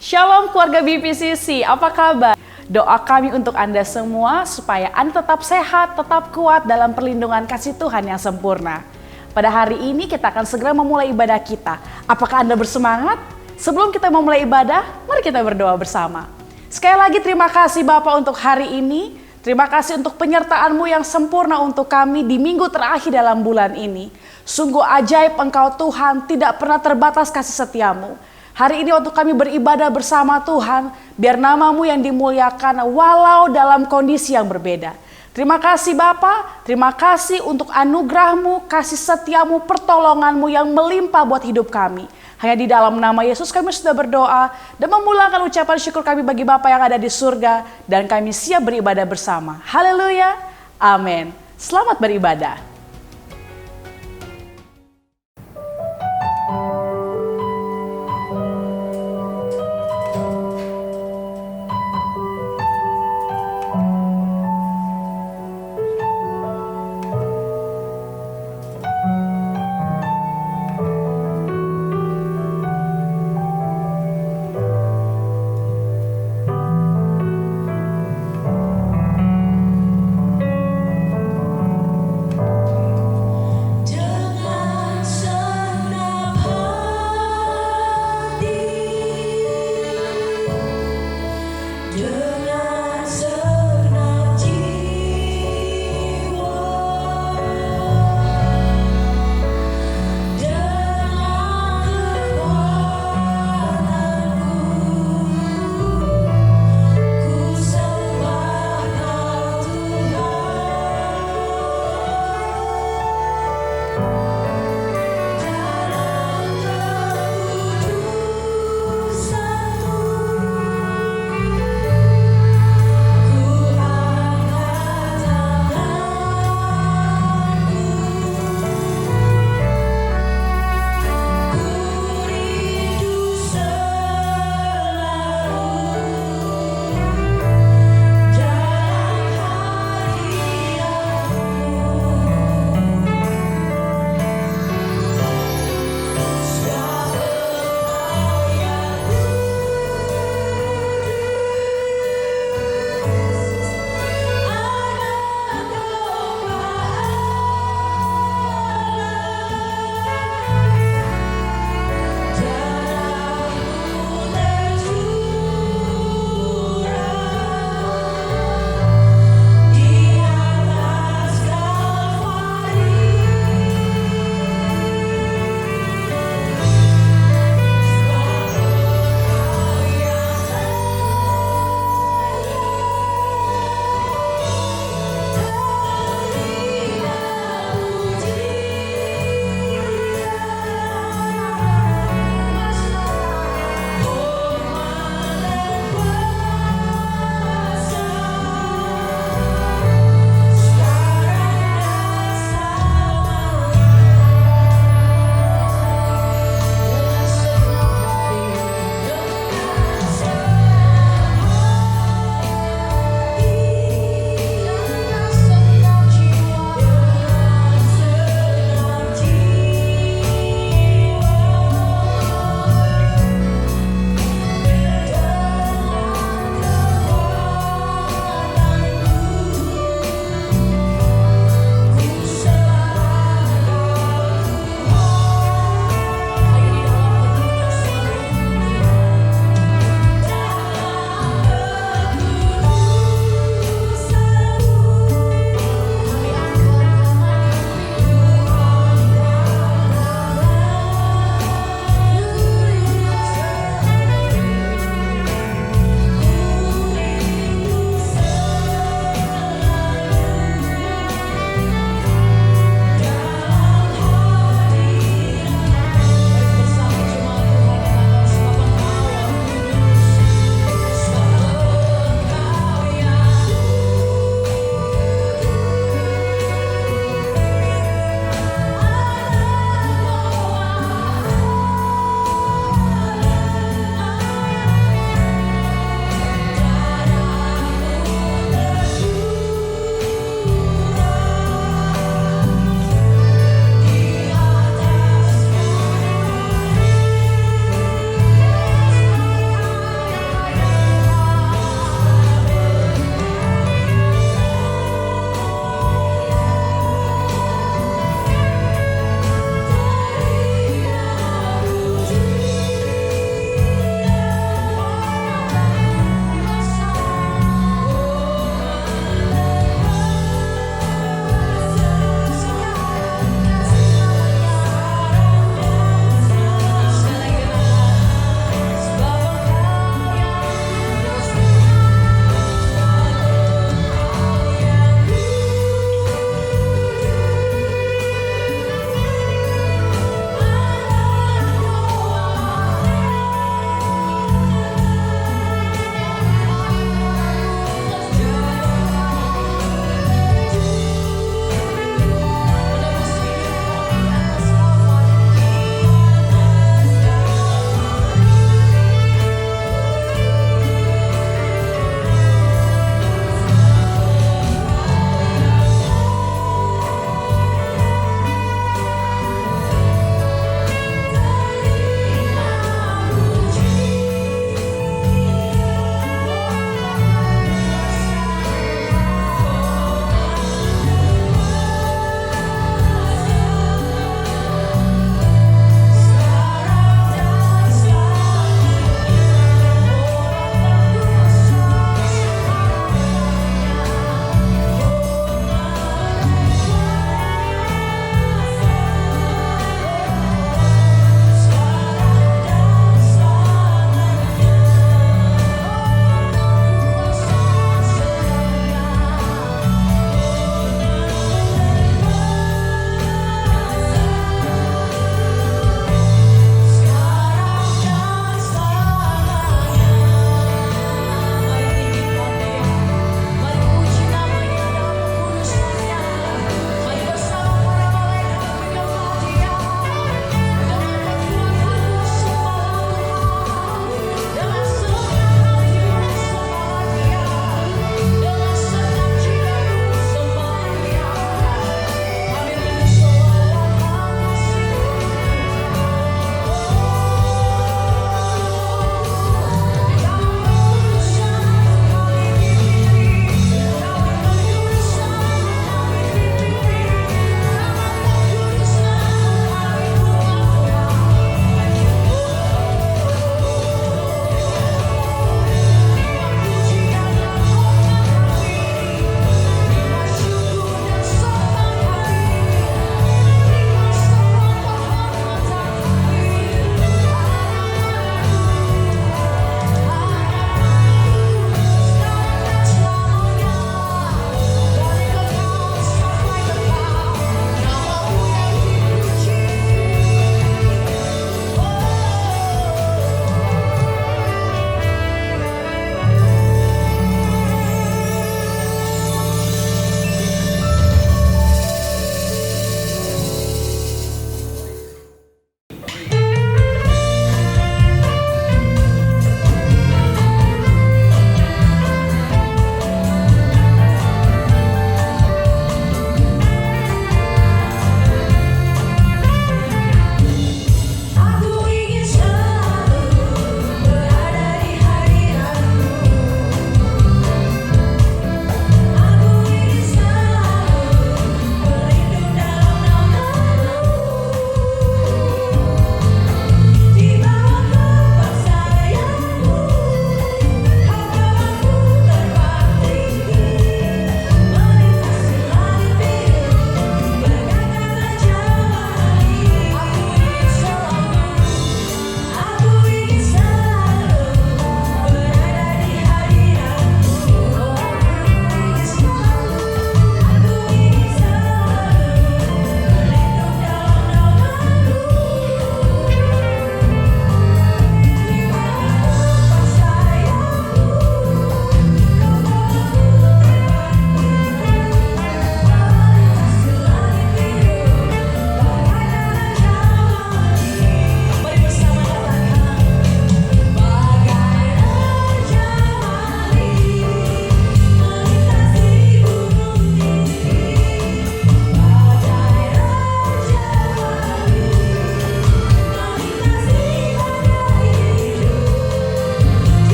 Shalom keluarga BPCC, apa kabar? Doa kami untuk Anda semua supaya Anda tetap sehat, tetap kuat dalam perlindungan kasih Tuhan yang sempurna. Pada hari ini kita akan segera memulai ibadah kita. Apakah Anda bersemangat? Sebelum kita memulai ibadah, mari kita berdoa bersama. Sekali lagi terima kasih Bapak untuk hari ini. Terima kasih untuk penyertaan-Mu yang sempurna untuk kami di minggu terakhir dalam bulan ini. Sungguh ajaib Engkau Tuhan, tidak pernah terbatas kasih setia-Mu. Hari ini waktu kami beribadah bersama Tuhan, biar nama-Mu yang dimuliakan walau dalam kondisi yang berbeda. Terima kasih Bapa, terima kasih untuk anugerah-Mu, kasih setia-Mu, pertolongan-Mu yang melimpah buat hidup kami. Hanya di dalam nama Yesus kami sudah berdoa dan memulangkan ucapan syukur kami bagi Bapa yang ada di surga, dan kami siap beribadah bersama. Haleluya, amin. Selamat beribadah.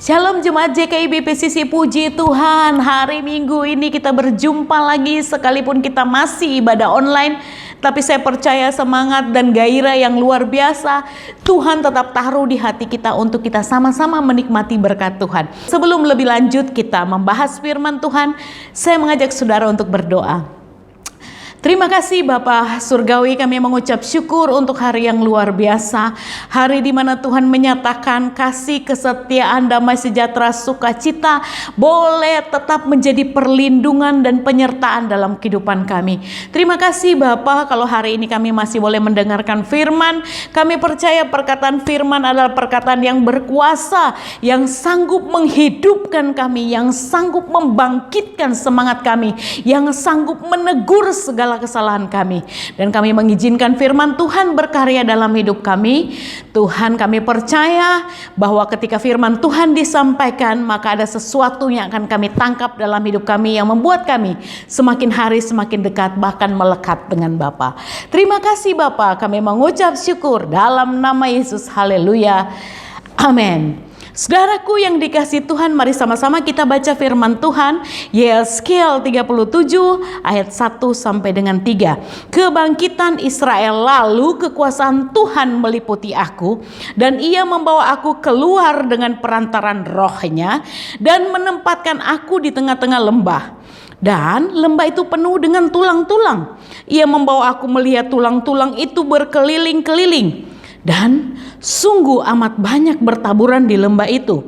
Shalom Jemaat JKIB PCC, puji Tuhan, hari Minggu ini kita berjumpa lagi sekalipun kita masih ibadah online. Tapi saya percaya semangat dan gairah yang luar biasa Tuhan tetap taruh di hati kita untuk kita sama-sama menikmati berkat Tuhan. Sebelum lebih lanjut kita membahas firman Tuhan, saya mengajak saudara untuk berdoa. Terima kasih Bapa Surgawi, kami mengucap syukur untuk hari yang luar biasa. Hari di mana Tuhan menyatakan kasih, kesetiaan, damai sejahtera, sukacita boleh tetap menjadi perlindungan dan penyertaan dalam kehidupan kami. Terima kasih Bapa, kalau hari ini kami masih boleh mendengarkan firman. Kami percaya perkataan firman adalah perkataan yang berkuasa, yang sanggup menghidupkan kami, yang sanggup membangkitkan semangat kami, yang sanggup menegur segala kesalahan kami, dan kami mengizinkan firman Tuhan berkarya dalam hidup kami. Tuhan, kami percaya bahwa ketika firman Tuhan disampaikan, maka ada sesuatu yang akan kami tangkap dalam hidup kami yang membuat kami semakin hari semakin dekat, bahkan melekat dengan Bapa. Terima kasih Bapa, kami mengucap syukur dalam nama Yesus. Haleluya, amin. Saudaraku yang dikasihi Tuhan, mari sama-sama kita baca firman Tuhan. Yeskel 37 ayat 1 sampai dengan 3. Kebangkitan Israel, lalu kekuasaan Tuhan meliputi aku, dan ia membawa aku keluar dengan perantaran rohnya, dan menempatkan aku di tengah-tengah lembah. Dan lembah itu penuh dengan tulang-tulang. Ia membawa aku melihat tulang-tulang itu berkeliling-keliling, dan sungguh amat banyak bertaburan di lembah itu.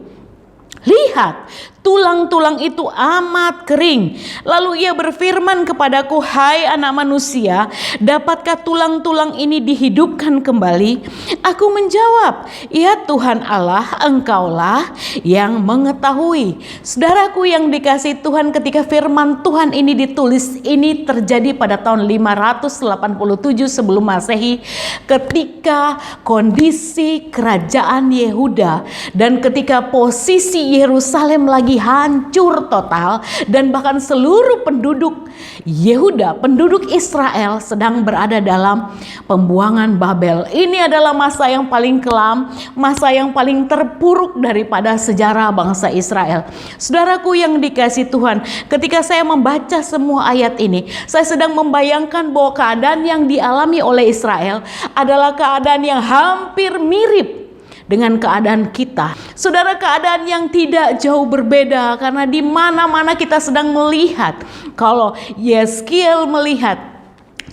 Lihat, tulang-tulang itu amat kering. Lalu ia berfirman kepadaku, hai anak manusia, dapatkah tulang-tulang ini dihidupkan kembali? Aku menjawab, ya Tuhan Allah, engkaulah yang mengetahui. Saudaraku yang dikasihi Tuhan, ketika firman Tuhan ini ditulis, ini terjadi pada tahun 587 sebelum Masehi, ketika kondisi kerajaan Yehuda dan ketika posisi Yerusalem lagi hancur total, dan bahkan seluruh penduduk Yehuda, penduduk Israel sedang berada dalam pembuangan Babel. Ini adalah masa yang paling kelam, masa yang paling terpuruk daripada sejarah bangsa Israel. Saudaraku yang dikasihi Tuhan, ketika saya membaca semua ayat ini, saya sedang membayangkan bahwa keadaan yang dialami oleh Israel adalah keadaan yang hampir mirip dengan keadaan kita. Saudara, keadaan yang tidak jauh berbeda, karena di mana-mana kita sedang melihat, kalau Yeskel melihat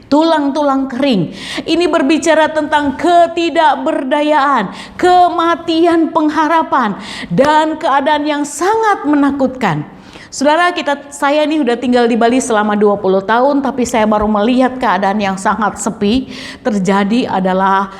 tulang-tulang kering, ini berbicara tentang ketidakberdayaan, kematian pengharapan, dan keadaan yang sangat menakutkan. Saudara, saya ini udah tinggal di Bali selama 20 tahun, tapi saya baru melihat keadaan yang sangat sepi terjadi adalah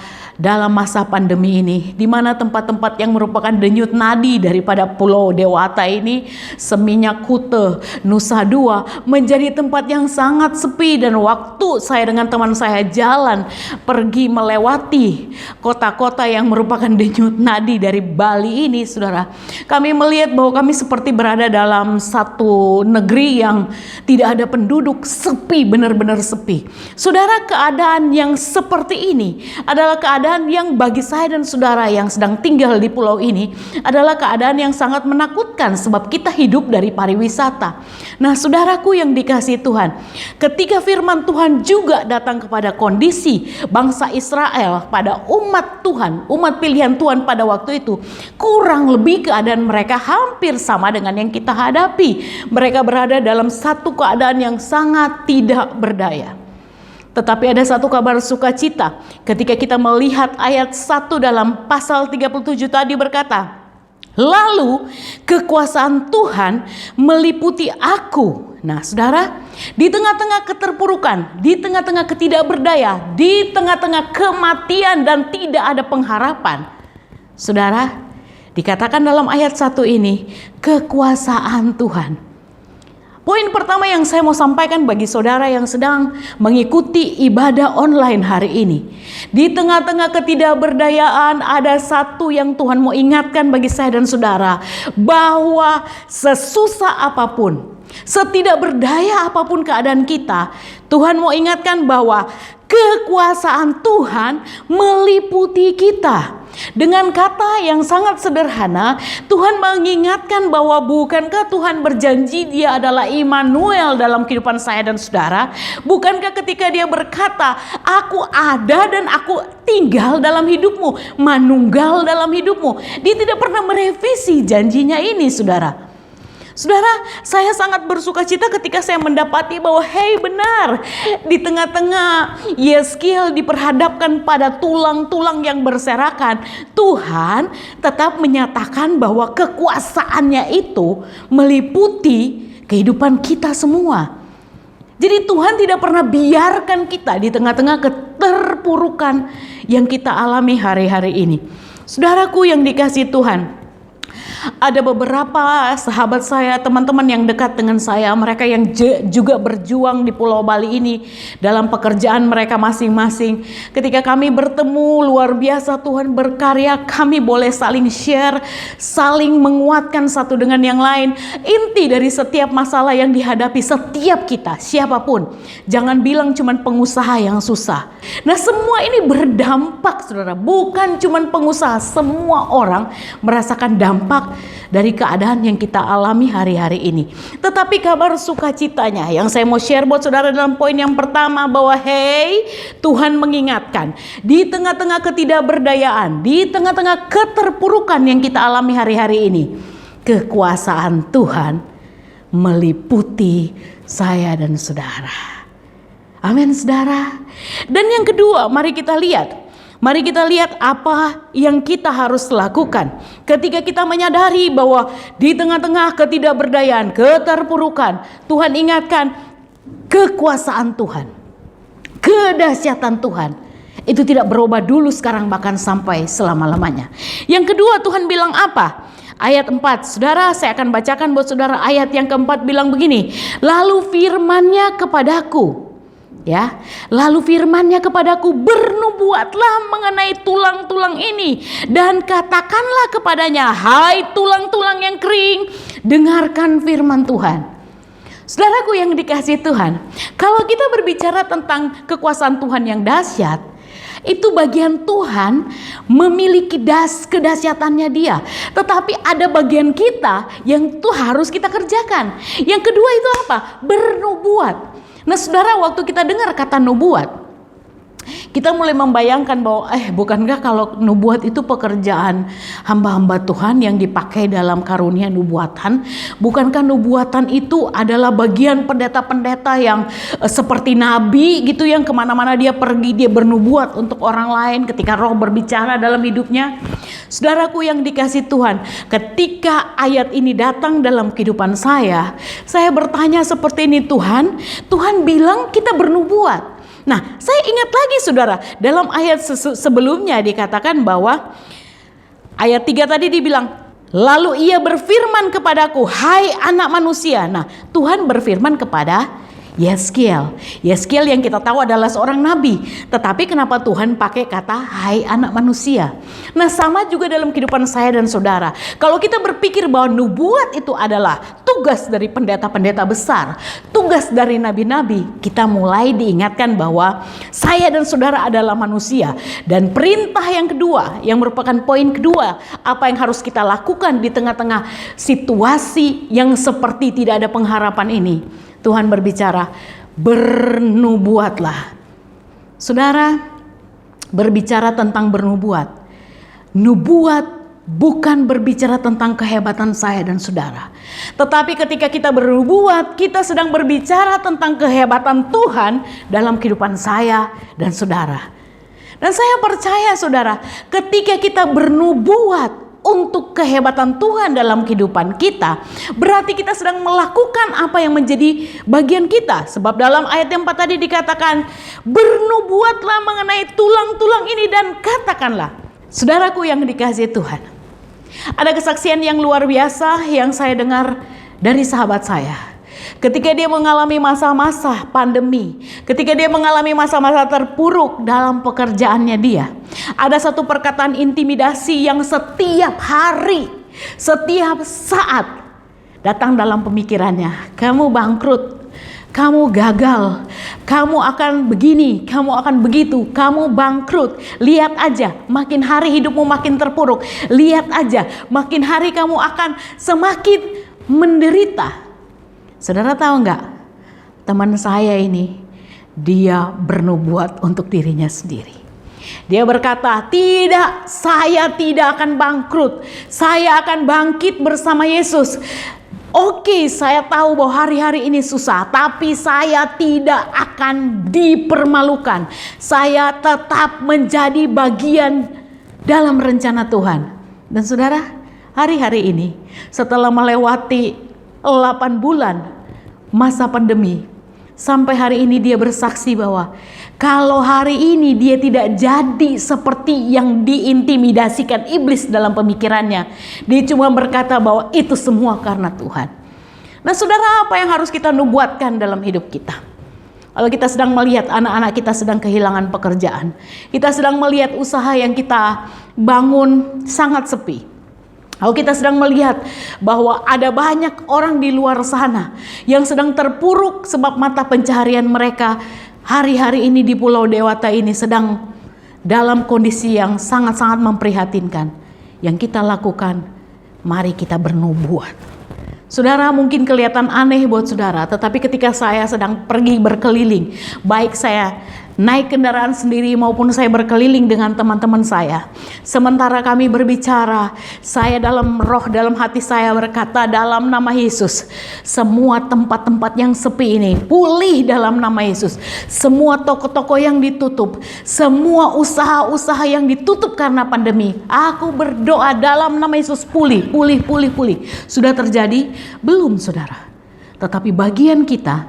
dalam masa pandemi ini, di mana tempat-tempat yang merupakan denyut nadi daripada Pulau Dewata ini, Seminyak, Kute, Nusa Dua, menjadi tempat yang sangat sepi. Dan waktu saya dengan teman saya jalan pergi melewati kota-kota yang merupakan denyut nadi dari Bali ini, saudara, kami melihat bahwa kami seperti berada dalam satu negeri yang tidak ada penduduk, sepi, benar-benar sepi. Saudara, keadaan yang seperti ini adalah keadaan yang bagi saya dan saudara yang sedang tinggal di pulau ini adalah keadaan yang sangat menakutkan, sebab kita hidup dari pariwisata. Nah, saudaraku yang dikasihi Tuhan, ketika firman Tuhan juga datang kepada kondisi bangsa Israel, pada umat Tuhan, umat pilihan Tuhan pada waktu itu, kurang lebih keadaan mereka hampir sama dengan yang kita hadapi. Mereka berada dalam satu keadaan yang sangat tidak berdaya. Tetapi ada satu kabar sukacita ketika kita melihat ayat 1 dalam pasal 37 tadi berkata, lalu kekuasaan Tuhan meliputi aku. Nah, saudara, di tengah-tengah keterpurukan, di tengah-tengah ketidakberdaya, di tengah-tengah kematian dan tidak ada pengharapan, saudara, dikatakan dalam ayat 1 ini, kekuasaan Tuhan. Poin pertama yang saya mau sampaikan bagi saudara yang sedang mengikuti ibadah online hari ini, di tengah-tengah ketidakberdayaan ada satu yang Tuhan mau ingatkan bagi saya dan saudara, bahwa sesusah apapun, setidak berdaya apapun keadaan kita, Tuhan mau ingatkan bahwa kekuasaan Tuhan meliputi kita. Dengan kata yang sangat sederhana, Tuhan mengingatkan bahwa bukankah Tuhan berjanji Dia adalah Immanuel dalam kehidupan saya dan saudara? Bukankah ketika Dia berkata, aku ada dan aku tinggal dalam hidupmu, manunggal dalam hidupmu. Dia tidak pernah merevisi janjinya ini, saudara. Saudara, saya sangat bersuka cita ketika saya mendapati bahwa benar, di tengah-tengah Yeskiel diperhadapkan pada tulang-tulang yang berserakan, Tuhan tetap menyatakan bahwa kekuasaannya itu meliputi kehidupan kita semua. Jadi Tuhan tidak pernah biarkan kita di tengah-tengah keterpurukan yang kita alami hari-hari ini. Saudaraku yang dikasihi Tuhan, ada beberapa sahabat saya, teman-teman yang dekat dengan saya, mereka yang juga berjuang di Pulau Bali ini dalam pekerjaan mereka masing-masing. Ketika kami bertemu, luar biasa Tuhan berkarya, kami boleh saling share, saling menguatkan satu dengan yang lain. Inti dari setiap masalah yang dihadapi setiap kita, siapapun, jangan bilang cuman pengusaha yang susah. Nah, semua ini berdampak, saudara. Bukan cuman pengusaha, semua orang merasakan dampak dari keadaan yang kita alami hari-hari ini. Tetapi kabar sukacitanya yang saya mau share buat saudara dalam poin yang pertama, bahwa Tuhan mengingatkan di tengah-tengah ketidakberdayaan, di tengah-tengah keterpurukan yang kita alami hari-hari ini, kekuasaan Tuhan meliputi saya dan saudara. Amin, saudara. Dan yang kedua, mari kita lihat apa yang kita harus lakukan ketika kita menyadari bahwa di tengah-tengah ketidakberdayaan, keterpurukan, Tuhan ingatkan kekuasaan Tuhan, kedahsyatan Tuhan itu tidak berubah dulu, sekarang, bahkan sampai selama-lamanya. Yang kedua, Tuhan bilang apa? Ayat 4, saudara, saya akan bacakan buat saudara. Ayat yang keempat bilang begini, lalu firman-Nya kepadaku, lalu firman-Nya kepadaku, bernubuatlah mengenai tulang-tulang ini dan katakanlah kepadanya, hai tulang-tulang yang kering, dengarkan firman Tuhan. Saudaraku yang dikasihi Tuhan, kalau kita berbicara tentang kekuasaan Tuhan yang dahsyat, itu bagian Tuhan memiliki kedahsyatannya Dia. Tetapi ada bagian kita yang tuh harus kita kerjakan. Yang kedua itu apa? Bernubuat. Nah, saudara, waktu kita dengar kata nubuat, kita mulai membayangkan bahwa bukankah kalau nubuat itu pekerjaan hamba-hamba Tuhan yang dipakai dalam karunia nubuatan? Bukankah nubuatan itu adalah bagian pendeta-pendeta yang seperti nabi gitu, yang kemana-mana dia pergi, dia bernubuat untuk orang lain ketika Roh berbicara dalam hidupnya? Saudaraku yang dikasihi Tuhan, ketika ayat ini datang dalam kehidupan saya bertanya seperti ini, Tuhan bilang kita bernubuat. Nah, saya ingat lagi, saudara, dalam ayat sebelumnya dikatakan bahwa ayat 3 tadi dibilang, lalu Ia berfirman kepadaku, hai anak manusia. Nah, Tuhan berfirman kepada Yeskiel yang kita tahu adalah seorang nabi. Tetapi kenapa Tuhan pakai kata hai anak manusia? Nah, sama juga dalam kehidupan saya dan saudara. Kalau kita berpikir bahwa nubuat itu adalah tugas dari pendeta-pendeta besar, tugas dari nabi-nabi, kita mulai diingatkan bahwa saya dan saudara adalah manusia. Dan perintah yang kedua, yang merupakan poin kedua, apa yang harus kita lakukan di tengah-tengah situasi yang seperti tidak ada pengharapan ini? Tuhan berbicara, bernubuatlah. Saudara, berbicara tentang bernubuat. Nubuat bukan berbicara tentang kehebatan saya dan saudara. Tetapi ketika kita bernubuat, kita sedang berbicara tentang kehebatan Tuhan dalam kehidupan saya dan saudara. Dan saya percaya, saudara, ketika kita bernubuat untuk kehebatan Tuhan dalam kehidupan kita, berarti kita sedang melakukan apa yang menjadi bagian kita. Sebab dalam ayat yang 4 tadi dikatakan, bernubuatlah mengenai tulang-tulang ini dan katakanlah. Saudaraku yang dikasihi Tuhan, ada kesaksian yang luar biasa yang saya dengar dari sahabat saya. Ketika dia mengalami masa-masa pandemi, ketika dia mengalami masa-masa terpuruk dalam pekerjaannya dia, ada satu perkataan intimidasi yang setiap hari, setiap saat datang dalam pemikirannya. Kamu bangkrut, kamu gagal, kamu akan begini, kamu akan begitu, kamu bangkrut. Lihat aja, makin hari hidupmu makin terpuruk. Lihat aja, makin hari kamu akan semakin menderita. Saudara tahu nggak? Teman saya ini, dia bernubuat untuk dirinya sendiri. Dia berkata, tidak, saya tidak akan bangkrut. Saya akan bangkit bersama Yesus. Oke, saya tahu bahwa hari-hari ini susah, tapi saya tidak akan dipermalukan. Saya tetap menjadi bagian dalam rencana Tuhan. Dan saudara, hari-hari ini setelah melewati 8 bulan masa pandemi, sampai hari ini dia bersaksi bahwa kalau hari ini dia tidak jadi seperti yang diintimidasikan iblis dalam pemikirannya. Dia cuma berkata bahwa itu semua karena Tuhan. Nah saudara, apa yang harus kita nubuatkan dalam hidup kita? Kalau kita sedang melihat anak-anak kita sedang kehilangan pekerjaan, kita sedang melihat usaha yang kita bangun sangat sepi. Kalau kita sedang melihat bahwa ada banyak orang di luar sana yang sedang terpuruk sebab mata pencaharian mereka hari-hari ini di Pulau Dewata ini sedang dalam kondisi yang sangat-sangat memprihatinkan. Yang kita lakukan, mari kita bernubuat. Saudara, mungkin kelihatan aneh buat saudara, tetapi ketika saya sedang pergi berkeliling, baik saya naik kendaraan sendiri maupun saya berkeliling dengan teman-teman saya, sementara kami berbicara, saya dalam roh, dalam hati saya berkata, dalam nama Yesus, semua tempat-tempat yang sepi ini pulih dalam nama Yesus. Semua toko-toko yang ditutup, semua usaha-usaha yang ditutup karena pandemi, aku berdoa dalam nama Yesus pulih. Sudah terjadi? Belum saudara. Tetapi bagian kita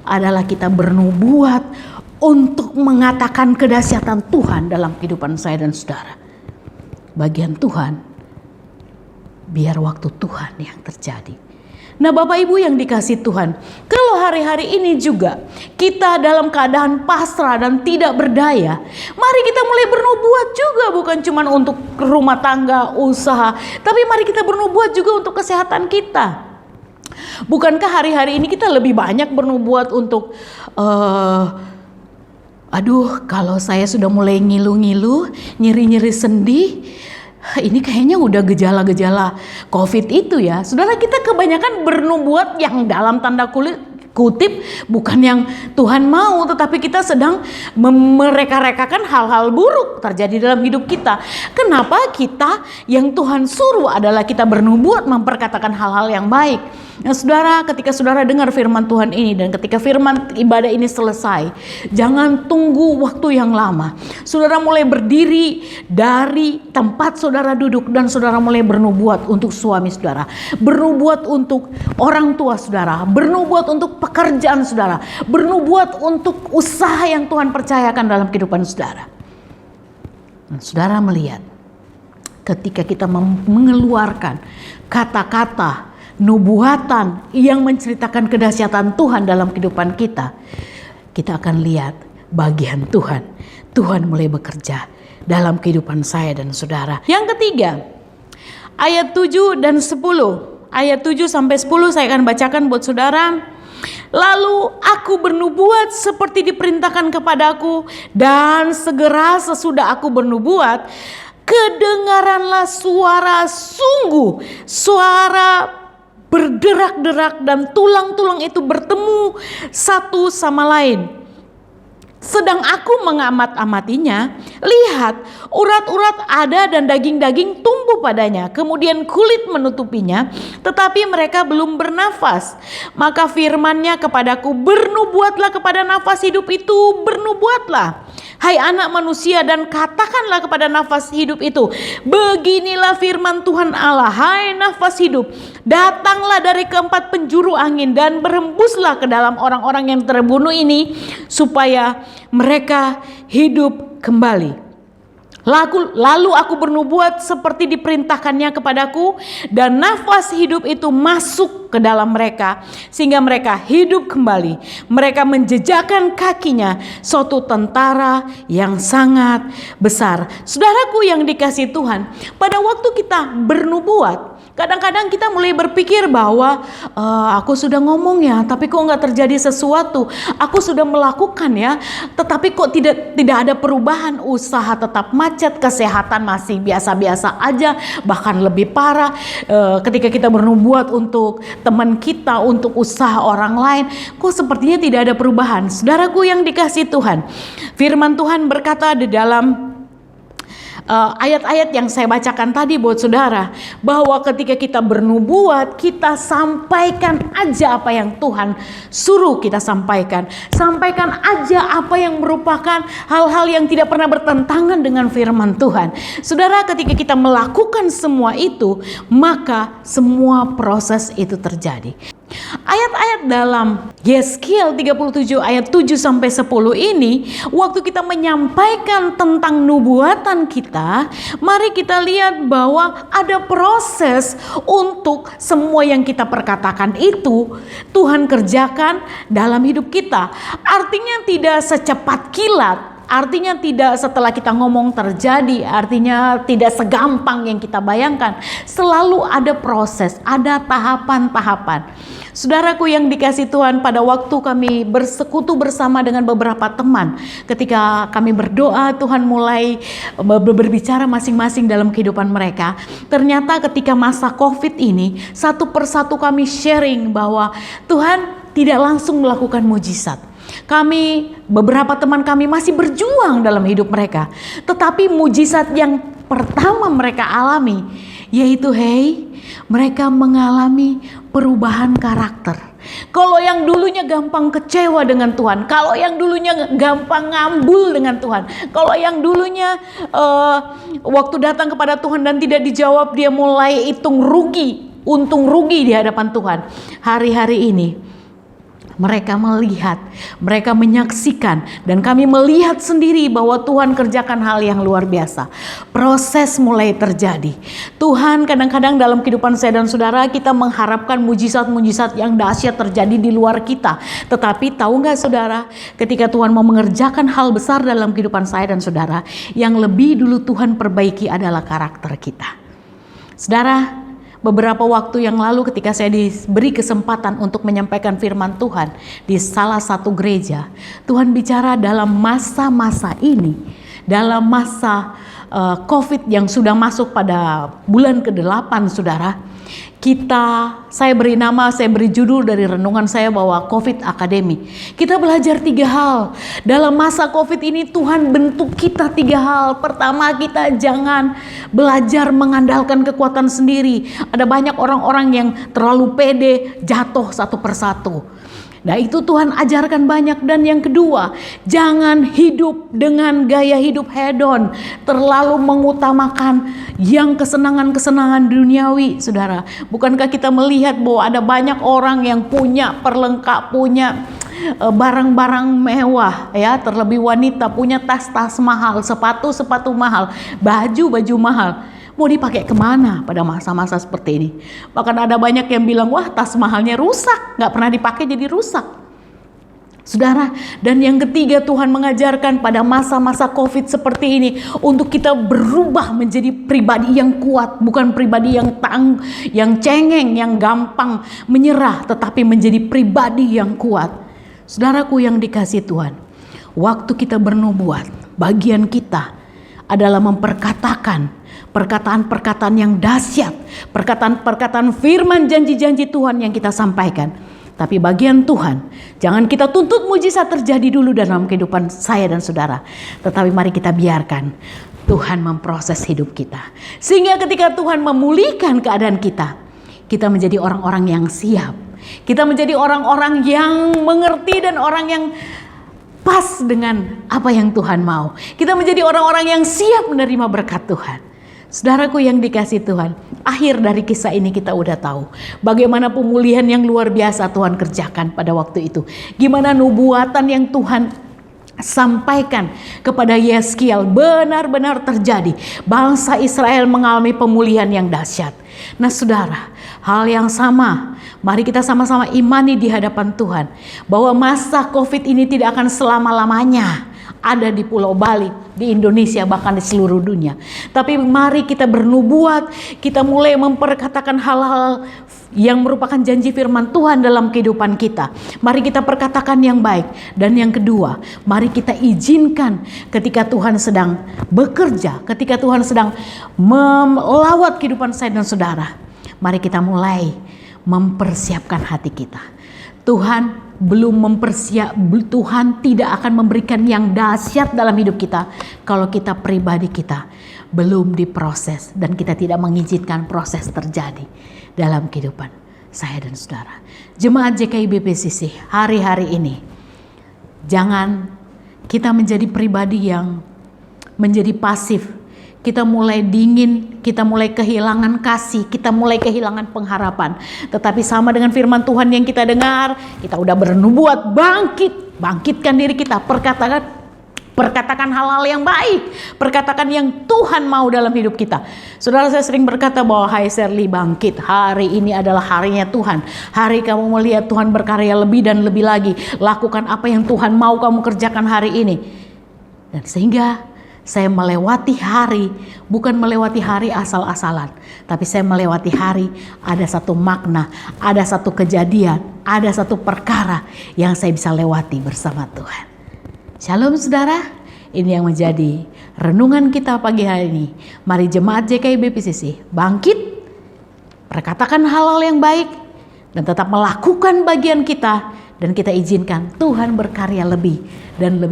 adalah kita bernubuat untuk mengatakan kedahsyatan Tuhan dalam kehidupan saya dan saudara. Bagian Tuhan, biar waktu Tuhan yang terjadi. Nah Bapak Ibu yang dikasih Tuhan, kalau hari-hari ini juga kita dalam keadaan pasrah dan tidak berdaya, mari kita mulai bernubuat juga, bukan cuma untuk rumah tangga, usaha, tapi mari kita bernubuat juga untuk kesehatan kita. Bukankah hari-hari ini kita lebih banyak bernubuat untuk aduh, kalau saya sudah mulai ngilu-ngilu, nyeri-nyeri sendi, ini kayaknya udah gejala-gejala COVID itu ya. Saudara, kita kebanyakan bernubuat yang dalam tanda kutip bukan yang Tuhan mau, tetapi kita sedang mereka-rekakan hal-hal buruk terjadi dalam hidup kita. Kenapa kita yang Tuhan suruh adalah kita bernubuat memperkatakan hal-hal yang baik. Nah saudara, ketika saudara dengar firman Tuhan ini dan ketika firman ibadah ini selesai, jangan tunggu waktu yang lama. Saudara mulai berdiri dari tempat saudara duduk dan saudara mulai bernubuat untuk suami saudara, bernubuat untuk orang tua saudara, bernubuat untuk pekerjaan saudara, bernubuat untuk usaha yang Tuhan percayakan dalam kehidupan saudara. Dan saudara melihat ketika kita mengeluarkan kata-kata nubuatan yang menceritakan kedahsyatan Tuhan dalam kehidupan kita, kita akan lihat bagian Tuhan. Tuhan mulai bekerja dalam kehidupan saya dan saudara. Yang ketiga, ayat 7 dan 10. Ayat 7 sampai 10 saya akan bacakan buat saudara. Lalu aku bernubuat seperti diperintahkan kepadaku, dan segera sesudah aku bernubuat, kedengaranlah suara sungguh, suara berderak-derak, dan tulang-tulang itu bertemu satu sama lain. Sedang aku mengamat-amatinya, lihat urat-urat ada dan daging-daging tumbuh padanya, kemudian kulit menutupinya, tetapi mereka belum bernafas. Maka firman-Nya kepadaku, bernubuatlah kepada nafas hidup itu, bernubuatlah, hai anak manusia, dan katakanlah kepada nafas hidup itu, beginilah firman Tuhan Allah, hai nafas hidup, datanglah dari keempat penjuru angin dan berhembuslah ke dalam orang-orang yang terbunuh ini, supaya mereka hidup kembali. Lalu aku bernubuat seperti diperintahkannya kepadaku, dan nafas hidup itu masuk ke dalam mereka, sehingga mereka hidup kembali. Mereka menjejakkan kakinya suatu tentara yang sangat besar. Saudaraku yang dikasihi Tuhan, pada waktu kita bernubuat, Kadang-kadang kita mulai berpikir bahwa aku sudah ngomong ya, tapi kok nggak terjadi sesuatu. Aku sudah melakukan ya, tetapi kok tidak ada perubahan. Usaha tetap macet, kesehatan masih biasa-biasa aja, bahkan lebih parah. Ketika kita bernubuat untuk teman kita, untuk usaha orang lain, kok sepertinya tidak ada perubahan. Saudaraku yang dikasihi Tuhan, firman Tuhan berkata di dalam ayat-ayat yang saya bacakan tadi buat saudara, bahwa ketika kita bernubuat, kita sampaikan aja apa yang Tuhan suruh kita sampaikan. Sampaikan aja apa yang merupakan hal-hal yang tidak pernah bertentangan dengan firman Tuhan. Saudara, ketika kita melakukan semua itu, maka semua proses itu terjadi. Ayat-ayat dalam Yeskiel 37 ayat 7 sampai 10 ini, waktu kita menyampaikan tentang nubuatan kita, mari kita lihat bahwa ada proses untuk semua yang kita perkatakan itu Tuhan kerjakan dalam hidup kita. Artinya tidak secepat kilat. Artinya tidak setelah kita ngomong terjadi, artinya tidak segampang yang kita bayangkan. Selalu ada proses, ada tahapan-tahapan. Saudaraku yang dikasihi Tuhan, pada waktu kami bersekutu bersama dengan beberapa teman, ketika kami berdoa, Tuhan mulai berbicara masing-masing dalam kehidupan mereka. Ternyata ketika masa COVID ini, satu persatu kami sharing bahwa Tuhan tidak langsung melakukan mujizat. Beberapa teman kami masih berjuang dalam hidup mereka. Tetapi mujizat yang pertama mereka alami, yaitu mereka mengalami perubahan karakter. Kalau yang dulunya gampang kecewa dengan Tuhan, kalau yang dulunya gampang ngambul dengan Tuhan, kalau yang dulunya waktu datang kepada Tuhan dan tidak dijawab, dia mulai hitung rugi, untung rugi di hadapan Tuhan. Hari-hari ini mereka melihat, mereka menyaksikan, dan kami melihat sendiri bahwa Tuhan kerjakan hal yang luar biasa. Proses mulai terjadi. Tuhan kadang-kadang dalam kehidupan saya dan saudara, kita mengharapkan mujizat-mujizat yang dahsyat terjadi di luar kita. Tetapi tahu nggak saudara, ketika Tuhan mau mengerjakan hal besar dalam kehidupan saya dan saudara, yang lebih dulu Tuhan perbaiki adalah karakter kita. Saudara, beberapa waktu yang lalu ketika saya diberi kesempatan untuk menyampaikan firman Tuhan di salah satu gereja, Tuhan bicara dalam masa-masa ini, dalam masa COVID yang sudah masuk pada bulan ke-8 saudara. Saya beri judul dari renungan saya bahwa COVID Academy. Kita belajar 3 hal. Dalam masa COVID ini Tuhan bentuk kita 3 hal. Pertama, kita jangan belajar mengandalkan kekuatan sendiri. Ada banyak orang-orang yang terlalu pede, jatuh satu persatu. Nah, itu Tuhan ajarkan banyak. Dan yang kedua, jangan hidup dengan gaya hidup hedon, terlalu mengutamakan yang kesenangan-kesenangan duniawi, saudara. Bukankah kita melihat bahwa ada banyak orang yang punya punya barang-barang mewah, ya, terlebih wanita punya tas-tas mahal, sepatu mahal, baju mahal. Mau dipakai kemana pada masa-masa seperti ini? Bahkan ada banyak yang bilang, wah, tas mahalnya rusak, nggak pernah dipakai jadi rusak. Saudara, dan yang ketiga, Tuhan mengajarkan pada masa-masa COVID seperti ini untuk kita berubah menjadi pribadi yang kuat, bukan pribadi yang cengeng, yang gampang menyerah, tetapi menjadi pribadi yang kuat. Saudaraku yang dikasihi Tuhan, waktu kita bernubuat, bagian kita adalah memperkatakan perkataan-perkataan yang dahsyat, perkataan-perkataan firman, janji-janji Tuhan yang kita sampaikan. Tapi bagian Tuhan, jangan kita tuntut mujizat terjadi dulu dalam kehidupan saya dan saudara. Tetapi mari kita biarkan Tuhan memproses hidup kita. Sehingga ketika Tuhan memulihkan keadaan kita, kita menjadi orang-orang yang siap. Kita menjadi orang-orang yang mengerti dan orang yang pas dengan apa yang Tuhan mau. Kita menjadi orang-orang yang siap menerima berkat Tuhan. Saudaraku yang dikasihi Tuhan, akhir dari kisah ini kita udah tahu bagaimana pemulihan yang luar biasa Tuhan kerjakan pada waktu itu. Gimana nubuatan yang Tuhan sampaikan kepada Yeskiel benar-benar terjadi. Bangsa Israel mengalami pemulihan yang dahsyat. Nah saudara, hal yang sama, mari kita sama-sama imani di hadapan Tuhan bahwa masa COVID ini tidak akan selama-lamanya. ada di Pulau Bali, di Indonesia, bahkan di seluruh dunia. Tapi mari kita bernubuat, kita mulai memperkatakan hal-hal yang merupakan janji firman Tuhan dalam kehidupan kita. Mari kita perkatakan yang baik. Dan yang kedua, mari kita izinkan ketika Tuhan sedang bekerja, ketika Tuhan sedang melawat kehidupan saya dan saudara, mari kita mulai mempersiapkan hati kita. Tuhan tidak akan memberikan yang dahsyat dalam hidup kita kalau kita pribadi kita belum diproses dan kita tidak mengizinkan proses terjadi dalam kehidupan saya dan saudara. Jemaat JKI BPCC, hari-hari ini jangan kita menjadi pribadi yang menjadi pasif. Kita mulai dingin, kita mulai kehilangan kasih, kita mulai kehilangan pengharapan. Tetapi sama dengan firman Tuhan yang kita dengar, kita udah bernubuat, bangkitkan diri kita, perkatakan hal-hal yang baik, perkatakan yang Tuhan mau dalam hidup kita. Saudara, saya sering berkata bahwa hai Shirley, bangkit, hari ini adalah harinya Tuhan. Hari kamu melihat Tuhan berkarya lebih dan lebih lagi. Lakukan apa yang Tuhan mau kamu kerjakan hari ini. Dan sehingga saya melewati hari, bukan melewati hari asal-asalan, tapi saya melewati hari, ada satu makna, ada satu kejadian, ada satu perkara yang saya bisa lewati bersama Tuhan. Shalom saudara, ini yang menjadi renungan kita pagi hari ini. Mari jemaat JKI BPCC bangkit, perkatakan hal-hal yang baik, dan tetap melakukan bagian kita. Dan kita izinkan Tuhan berkarya lebih dan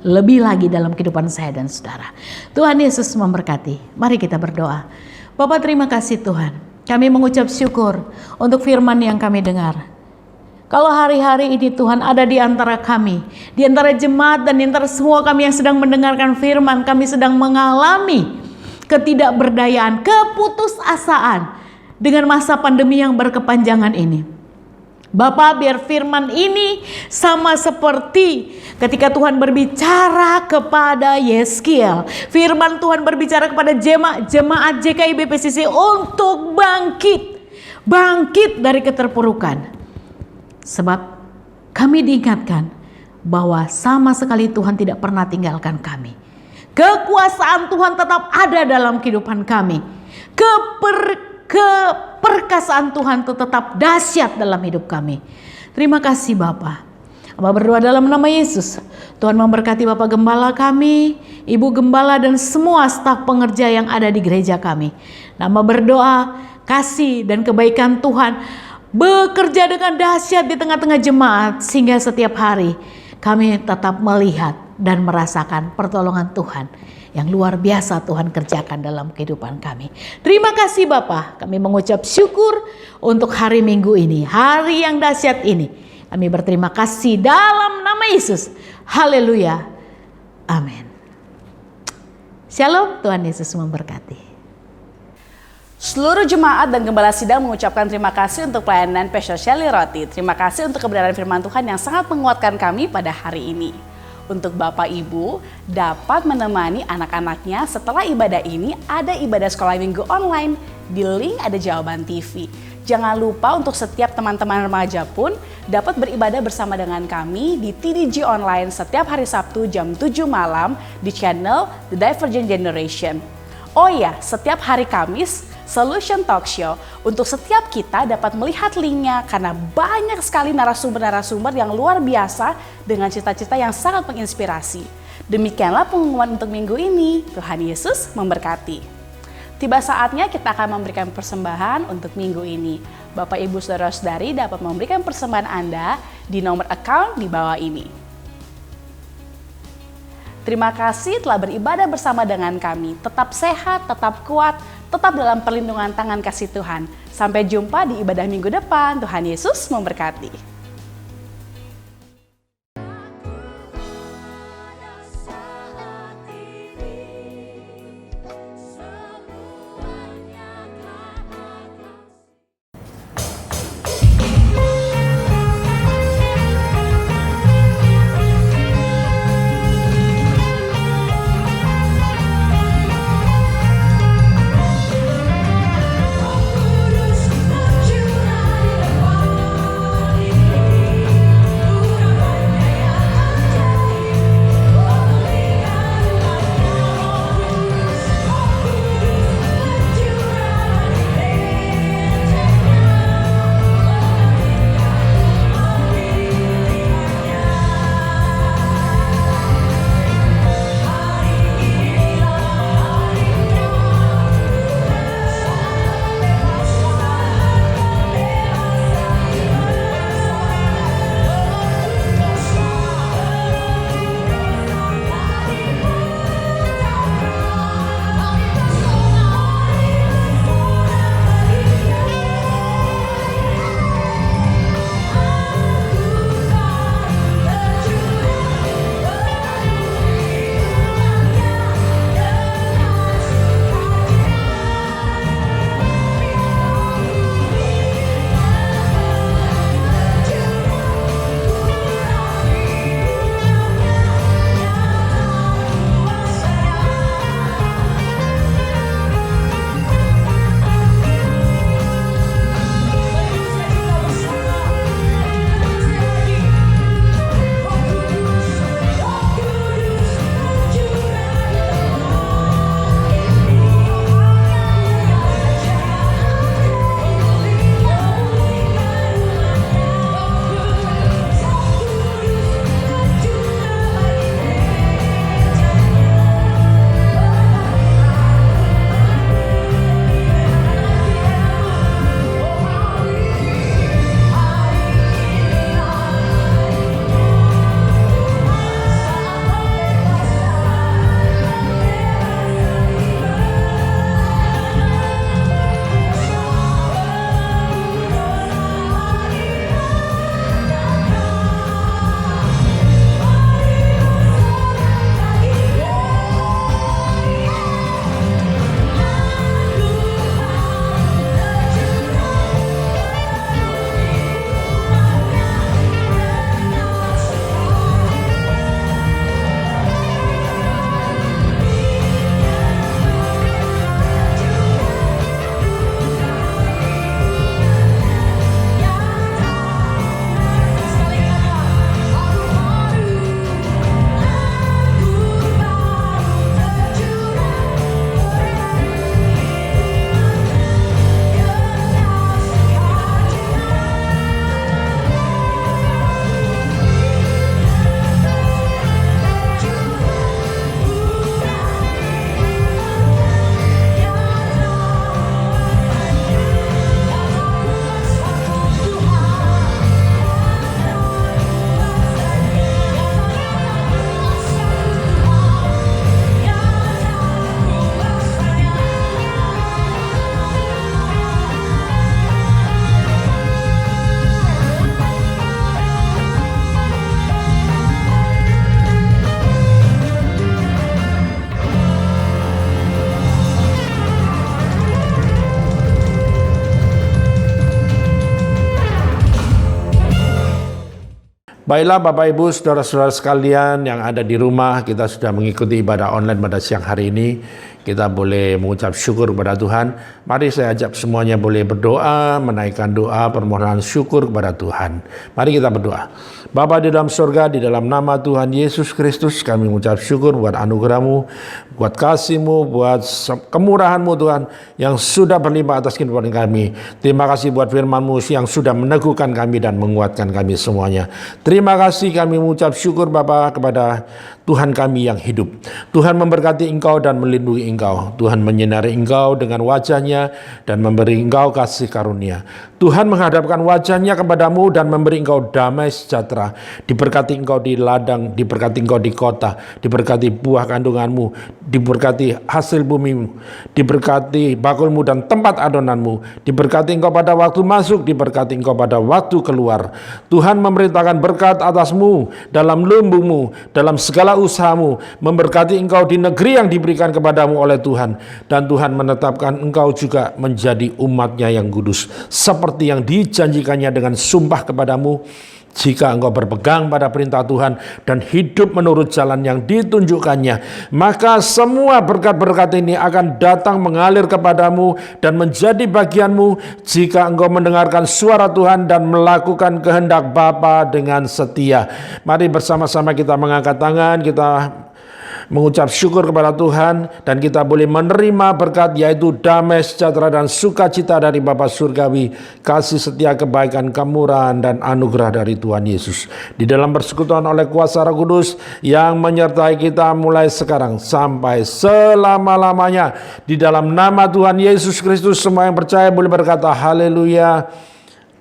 lebih lagi dalam kehidupan saya dan saudara. Tuhan Yesus memberkati. Mari kita berdoa. Bapa, terima kasih Tuhan. Kami mengucap syukur untuk firman yang kami dengar. Kalau hari-hari ini Tuhan ada di antara kami, di antara jemaat dan di antara semua kami yang sedang mendengarkan firman, kami sedang mengalami ketidakberdayaan, keputusasaan dengan masa pandemi yang berkepanjangan ini. Bapak, biar firman ini sama seperti ketika Tuhan berbicara kepada Yeskiel. Firman Tuhan berbicara kepada jemaat JKI BPCC untuk bangkit dari keterpurukan. Sebab kami diingatkan bahwa sama sekali Tuhan tidak pernah tinggalkan kami. Kekuasaan Tuhan tetap ada dalam kehidupan kami. Keperkasaan Tuhan tetap dahsyat dalam hidup kami. Terima kasih Bapa. Hamba berdoa dalam nama Yesus. Tuhan memberkati Bapak Gembala kami, Ibu Gembala dan semua staf pengerja yang ada di gereja kami. Hamba berdoa kasih dan kebaikan Tuhan bekerja dengan dahsyat di tengah-tengah jemaat, sehingga setiap hari kami tetap melihat dan merasakan pertolongan Tuhan yang luar biasa Tuhan kerjakan dalam kehidupan kami. Terima kasih Bapa, kami mengucap syukur untuk hari Minggu ini, hari yang dahsyat ini. Kami berterima kasih dalam nama Yesus. Haleluya. Amin. Shalom, Tuhan Yesus memberkati. Seluruh jemaat dan gembala sidang mengucapkan terima kasih untuk pelayanan Pastor Shirley Roti. Terima kasih untuk kebenaran firman Tuhan yang sangat menguatkan kami pada hari ini. Untuk Bapak Ibu dapat menemani anak-anaknya setelah ibadah ini, ada ibadah sekolah minggu online. Di link ada Jawaban TV. Jangan lupa untuk setiap teman-teman remaja pun dapat beribadah bersama dengan kami di TDG Online setiap hari Sabtu jam 7 malam di channel The Divergent Generation. Oh ya, setiap hari Kamis Solution Talk Show untuk setiap kita dapat melihat linknya karena banyak sekali narasumber-narasumber yang luar biasa dengan cita-cita yang sangat menginspirasi. Demikianlah pengumuman untuk minggu ini. Tuhan Yesus memberkati. Tiba saatnya kita akan memberikan persembahan untuk minggu ini. Bapak, Ibu, Saudara-saudari dapat memberikan persembahan Anda di nomor account di bawah ini. Terima kasih telah beribadah bersama dengan kami. Tetap sehat, tetap kuat, tetap dalam perlindungan tangan kasih Tuhan. Sampai jumpa di ibadah minggu depan. Tuhan Yesus memberkati. Baiklah Bapak Ibu, saudara-saudara sekalian yang ada di rumah, kita sudah mengikuti ibadah online pada siang hari ini. Kita boleh mengucap syukur kepada Tuhan. Mari saya ajak semuanya boleh berdoa, menaikkan doa permohonan syukur kepada Tuhan. Mari kita berdoa. Bapa di dalam surga, di dalam nama Tuhan Yesus Kristus, kami mengucap syukur buat anugerah-Mu, buat kasih-Mu, buat kemurahan-Mu Tuhan, yang sudah berlimpah atas kehidupan kami. Terima kasih buat firman-Mu yang sudah meneguhkan kami dan menguatkan kami semuanya. Terima kasih, kami mengucap syukur Bapa kepada Tuhan kami yang hidup. Tuhan memberkati Engkau dan melindungi Engkau. Tuhan menyinari Engkau dengan wajah-Nya dan memberi Engkau kasih karunia. Tuhan menghadapkan wajah-Nya kepadamu dan memberi Engkau damai sejahtera. Diberkati Engkau di ladang, diberkati Engkau di kota, diberkati buah kandunganmu, diberkati hasil bumimu, diberkati bakulmu dan tempat adonanmu, diberkati Engkau pada waktu masuk, diberkati Engkau pada waktu keluar. Tuhan memerintahkan berkat atasmu, dalam lumbungmu, dalam segala usahamu, memberkati Engkau di negeri yang diberikan kepadamu oleh Tuhan. Dan Tuhan menetapkan Engkau juga menjadi umat-Nya yang kudus, seperti yang dijanjikannya dengan sumpah kepadamu. Jika engkau berpegang pada perintah Tuhan dan hidup menurut jalan yang ditunjukkannya, maka semua berkat-berkat ini akan datang mengalir kepadamu dan menjadi bagianmu jika engkau mendengarkan suara Tuhan dan melakukan kehendak Bapa dengan setia. Mari bersama-sama kita mengangkat tangan, kita mengucap syukur kepada Tuhan, dan kita boleh menerima berkat, yaitu damai sejahtera dan sukacita dari Bapa Surgawi, kasih setia, kebaikan, kemurahan dan anugerah dari Tuhan Yesus di dalam persekutuan oleh kuasa Roh Kudus yang menyertai kita mulai sekarang sampai selama-lamanya. Di dalam nama Tuhan Yesus Kristus, semua yang percaya boleh berkata haleluya,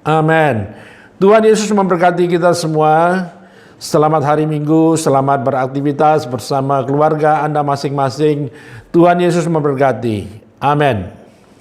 amin. Tuhan Yesus memberkati kita semua. Selamat hari Minggu, selamat beraktivitas bersama keluarga Anda masing-masing. Tuhan Yesus memberkati. Amin.